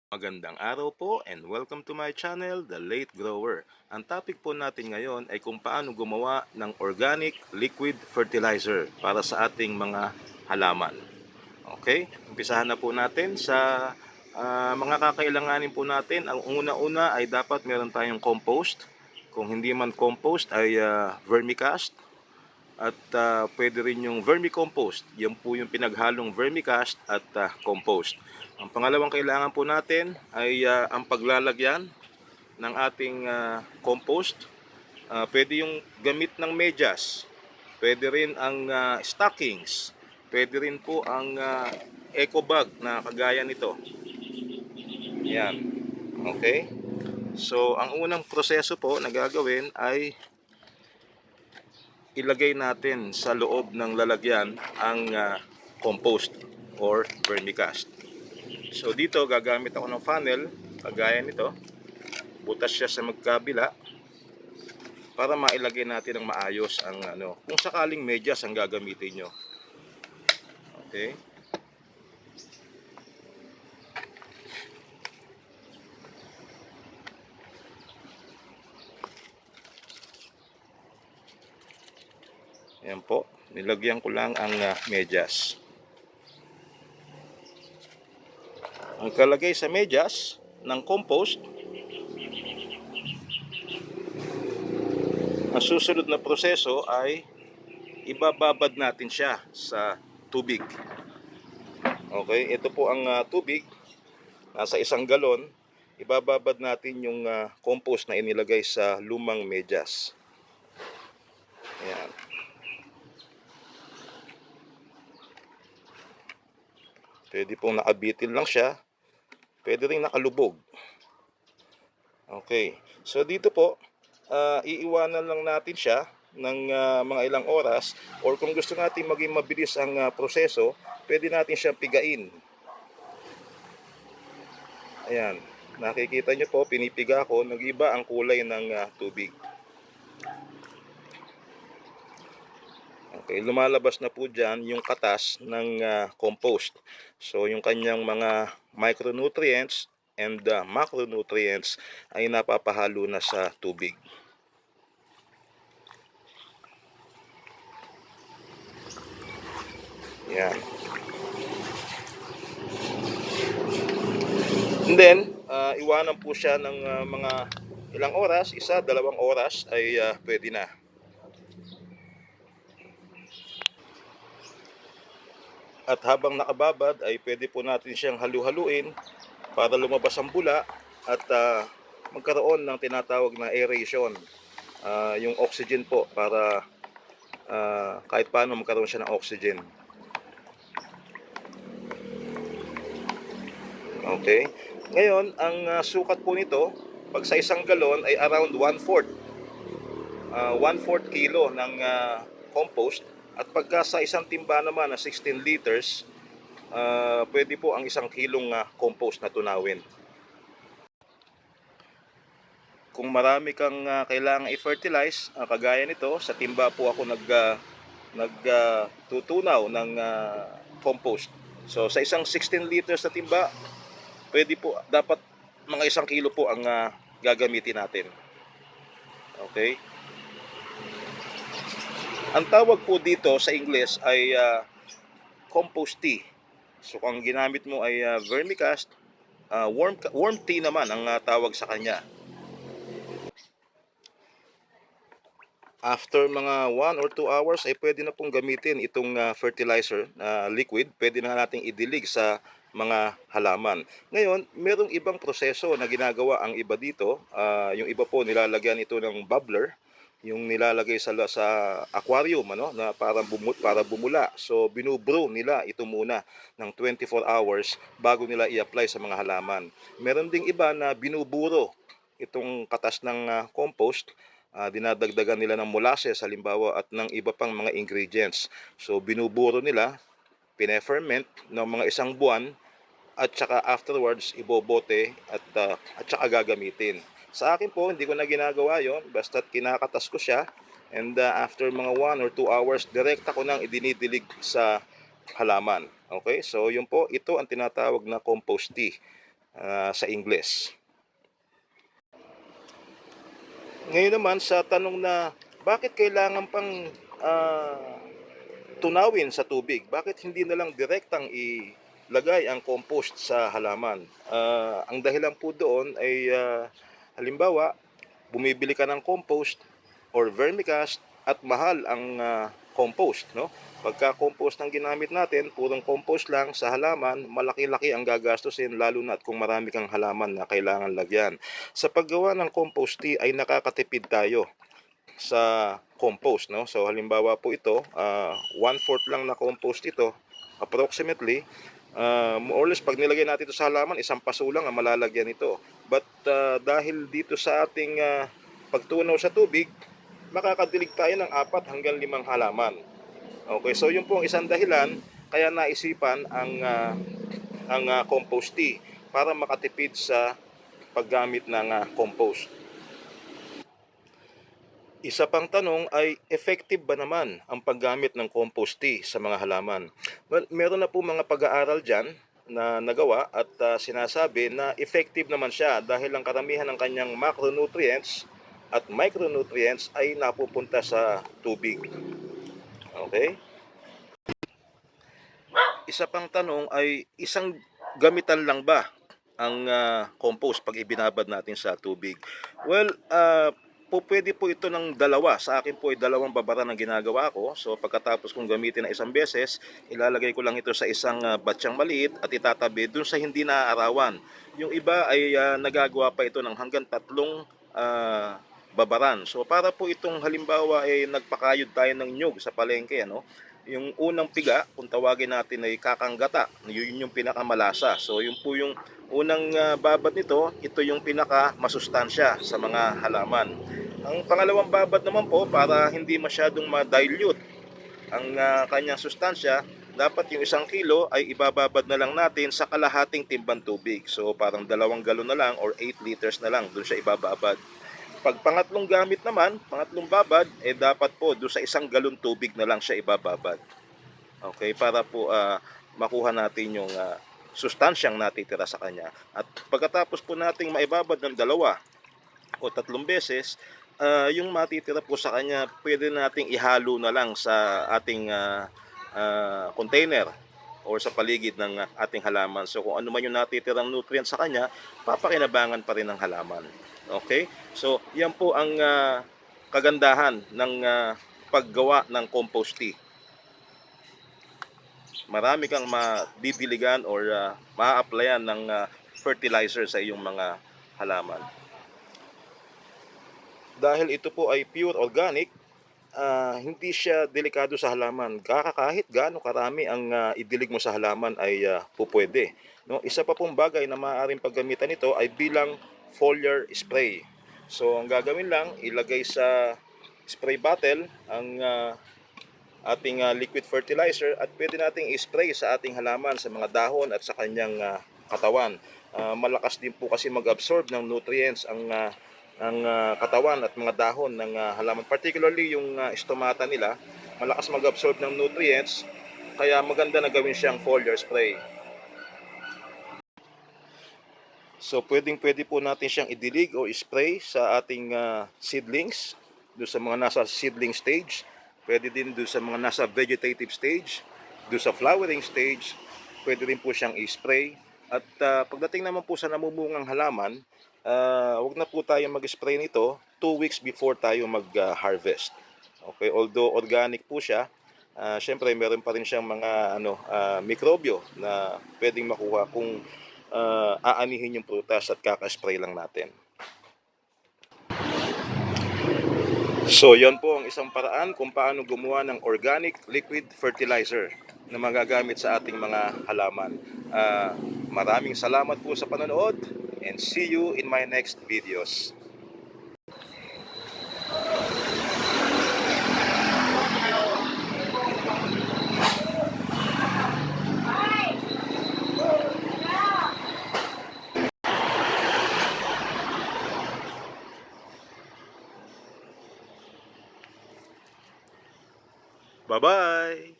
Magandang araw po and welcome to my channel, The Late Grower. Ang topic po natin ngayon ay kung paano gumawa ng organic liquid fertilizer para sa ating mga halaman. Okay, umpisahan na po natin sa mga kakailanganin po natin. Ang una-una ay dapat meron tayong compost. Kung hindi man compost ay vermicast. At pwede rin yung vermicompost. Yan po yung pinaghalong vermicast at compost. Ang pangalawang kailangan po natin ay ang paglalagyan ng ating compost. Pwede yung gamit ng medyas. Pwede rin ang stockings. Pwede rin po ang eco bag na kagaya nito. Yan. Okay? So, ang unang proseso po na gagawin ay ilagay natin sa loob ng lalagyan ang compost or vermicast. So dito gagamit ako ng funnel kagaya nito. Butas siya sa magkabila para mailagay natin ng maayos ang kung sakaling medyas ang gagamitin nyo. Okay? Ayan po, nilagyan ko lang ang medyas. Ang kalagay sa medyas ng compost, ang susunod na proseso ay ibababad natin siya sa tubig. Okay, ito po ang tubig, nasa 1 galon. Ibababad natin yung compost na inilagay sa lumang medyas. Ayan. Pwede pong nakabitin lang siya. Pwede rin nakalubog. Okay. So dito po, iiwanan lang natin siya ng mga ilang oras. Or kung gusto natin maging mabilis ang proseso, pwede natin siyang pigain. Ayan. Nakikita nyo po, pinipiga ko. Nag-iba ang kulay ng tubig. Okay, lumalabas na po dyan yung katas ng compost. So yung kanyang mga micronutrients and macronutrients ay napapahalo na sa tubig. Yan. And then, iwanan po siya ng mga ilang oras, 1-2 oras ay pwede na. At habang nakababad ay pwede po natin siyang halu-haluin para lumabas ang bula at magkaroon ng tinatawag na aeration. Yung oxygen po para kahit paano magkaroon siya ng oxygen. Okay. Ngayon, ang sukat po nito, pag sa 1 galon ay around 1/4. 1/4 kilo ng compost. At pagka sa isang timba naman na 16 liters, pwede po ang 1 kilong compost na tunawin. Kung marami kang kailangang i-fertilize, kagaya nito, sa timba po ako nagtutunaw ng compost. So sa isang 16 liters na timba, pwede po, dapat mga 1 kilo po ang gagamitin natin. Okay? Ang tawag po dito sa Ingles ay compost tea. So kung ginamit mo ay vermicast, worm tea naman ang tawag sa kanya. After mga 1 or 2 hours ay pwede na pong gamitin itong fertilizer na liquid. Pwede na nating idilig sa mga halaman. Ngayon, merong ibang proseso na ginagawa ang iba dito. Yung iba po nilalagyan ito ng bubbler, yung nilalagay sa aquarium na para bumula. So binubrew nila ito muna ng 24 hours bago nila i-apply sa mga halaman. Meron ding iba na binuburo itong katas ng compost. Dinadagdagan nila ng molasses halimbawa at ng iba pang mga ingredients. So binuburo nila, pine-ferment ng mga 1 buwan at saka afterwards ibobote at saka gagamitin. Sa akin po, hindi ko na ginagawa yon, basta't kinakatas ko siya and after mga 1 or 2 hours, direkta ko nang idinidilig sa halaman. Okay, so yun po, ito ang tinatawag na compost tea. sa Ingles. Ngayon naman sa tanong na bakit kailangan pang ah, tunawin sa tubig? Bakit hindi na lang direktang ilagay ang compost sa halaman? Ang dahilan po doon ay halimbawa, bumibili ka ng compost or vermicast at mahal ang compost, no? Pagka compost ang ginamit natin, purong compost lang sa halaman, malaki-laki ang gagastusin lalo na at kung marami kang halaman na kailangan lagyan. Sa paggawa ng compost tea ay nakakatipid tayo sa compost, no? So halimbawa po ito, 1/4 lang na compost ito approximately. More or less pag nilagay natin ito sa halaman, isang paso lang ang malalagyan ito. But dahil dito sa ating pagtunaw sa tubig, makakadilig tayo ng 4 hanggang 5 halaman. Okay, so yun po ang isang dahilan kaya naisipan ang compost tea para makatipid sa paggamit ng compost. Isa pang tanong ay effective ba naman ang paggamit ng compost tea sa mga halaman? Well, meron na po mga pag-aaral dyan na nagawa at sinasabi na effective naman siya dahil ang karamihan ng kanyang macronutrients at micronutrients ay napupunta sa tubig. Okay? Isa pang tanong ay isang gamitan lang ba ang compost pag ibinabad natin sa tubig? Well, pwede po ito ng dalawa. Sa akin po ay dalawang babara ang ginagawa ko. So pagkatapos kong gamitin na isang beses, ilalagay ko lang ito sa isang batsyang maliit at itatabi dun sa hindi naaarawan. Yung iba ay nagagawa pa ito ng hanggang 3 babaran. So para po itong halimbawa ay nagpakayod tayo ng nyug sa palengke, ano? Yung unang piga, kung tawagin natin ay kakanggata, yun yung pinakamalasa. So yun po yung unang babad nito, ito yung pinaka masustansya sa mga halaman. Ang pangalawang babad naman po, para hindi masyadong ma-dilute ang kanyang sustansya, dapat yung 1 kilo ay ibababad na lang natin sa kalahating timbang tubig. So parang 2 galon na lang or 8 liters na lang doon siya ibababad. Pag pangatlong gamit naman, pangatlong babad, dapat po doon sa 1 galon tubig na lang siya ibababad. Okay, para po makuha natin yung sustansyang natitira sa kanya. At pagkatapos po nating maibabad ng 2 o 3 beses, yung matitira po sa kanya, pwede nating ihalo na lang sa ating container or sa paligid ng ating halaman. So kung ano man yung natitirang nutrients sa kanya, papakinabangan pa rin ng halaman. Okay? So yan po ang kagandahan ng paggawa ng compost tea. Marami kang madidiligan or ma-applyan ng fertilizer sa iyong mga halaman. Dahil ito po ay pure organic, hindi siya delikado sa halaman. Kahit gaano karami ang idilig mo sa halaman ay pupwede. No? Isa pa pong bagay na maaaring paggamitan nito ay bilang foliar spray. So ang gagawin lang, ilagay sa spray bottle ang ating liquid fertilizer at pwede nating i-spray sa ating halaman sa mga dahon at sa kanyang katawan. Malakas din po kasi mag-absorb ng nutrients ang katawan at mga dahon ng halaman, particularly yung stomata nila, malakas mag-absorb ng nutrients, kaya maganda na gawin siyang foliar spray. So pwede po natin siyang idilig o spray sa ating seedlings, doon sa mga nasa seedling stage. Pwede din doon sa mga nasa vegetative stage, doon sa flowering stage, pwede rin po siyang i-spray. At pagdating naman po sa namumungang halaman, wag na po tayo mag-spray nito 2 weeks before tayo mag-harvest. Okay, although organic po siya, syempre meron pa rin siyang mga mikrobyo na pwedeng makuha kung aanihin yung prutas at kaka-spray lang natin. So, yon po ang isang paraan kung paano gumawa ng organic liquid fertilizer na magagamit sa ating mga halaman. Maraming salamat po sa panonood and see you in my next videos. Bye-bye!